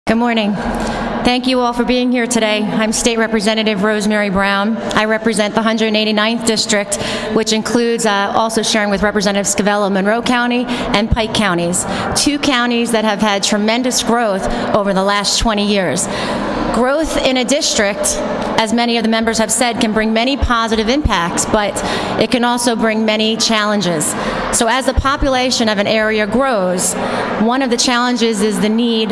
Good morning. Thank you all for being here today. I'm State Representative Rosemary M. I represent the 189th District, which includes also sharing with Representative Scavello Monroe County and Pike counties, two counties that have had tremendous growth over the last 20 years. Growth in a district, as many of the members have said, can bring many positive impacts, but it can also bring many challenges. So as the population of an area grows, one of the challenges is the need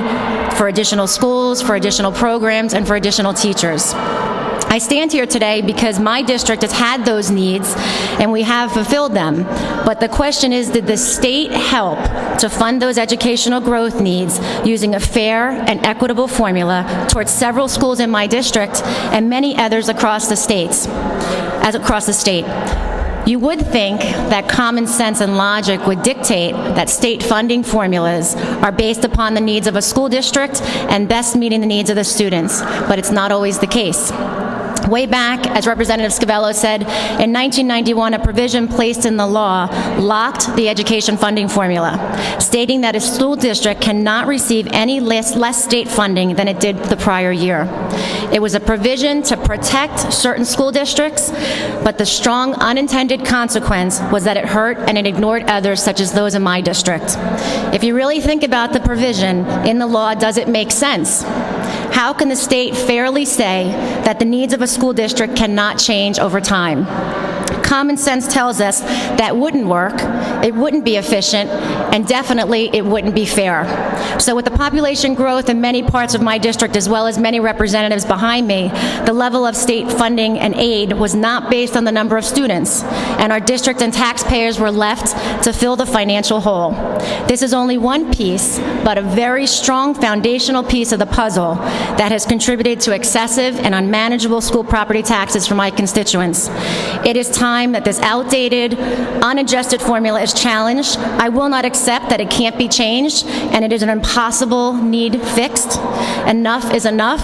for additional schools, for additional programs, and for additional teachers. I stand here today because my district has had those needs and we have fulfilled them. But the question is, did the state help to fund those educational growth needs using a fair and equitable formula towards several schools in my district and many others across the state? You would think that common sense and logic would dictate that state funding formulas are based upon the needs of a school district and best meeting the needs of the students, but it's not always the case. Way back, as Representative Scavello said, in 1991, a provision placed in the law locked the education funding formula, stating that a school district cannot receive any less state funding than it did the prior year. It was a provision to protect certain school districts, but the strong unintended consequence was that it hurt and it ignored others, such as those in my district. If you really think about the provision in the law, does it make sense? How can the state fairly say that the needs of a school district cannot change over time? Common sense tells us that wouldn't work, it wouldn't be efficient, and definitely it wouldn't be fair. So with the population growth in many parts of my district, as well as many representatives behind me, the level of state funding and aid was not based on the number of students, and our district and taxpayers were left to fill the financial hole. This is only one piece, but a very strong foundational piece of the puzzle that has contributed to excessive and unmanageable school property taxes for my constituents. It is time that this outdated, unadjusted formula is challenged. I will not accept that it can't be changed, and it is an impossible need fixed. Enough is enough.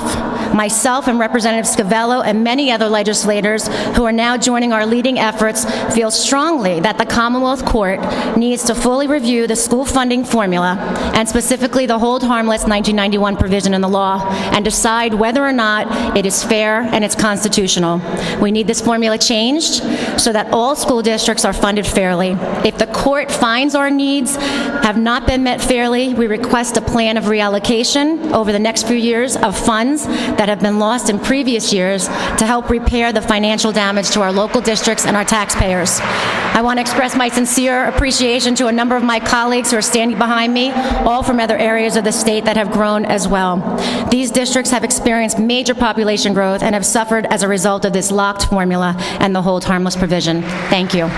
Myself and Representative Scavello and many other legislators who are now joining our leading efforts feel strongly that the Commonwealth Court needs to fully review the school funding formula, and specifically the hold harmless 1991 provision in the law, and decide whether or not it is fair and it's constitutional. We need this formula changed so that all school districts are funded fairly. If the court finds our needs have not been met fairly, we request a plan of reallocation over the next few years of funds that have been lost in previous years to help repair the financial damage to our local districts and our taxpayers. I want to express my sincere appreciation to a number of my colleagues who are standing behind me, all from other areas of the state that have grown as well. These districts have experienced major population growth and have suffered as a result of this locked formula and the hold harmless provision. Thank you.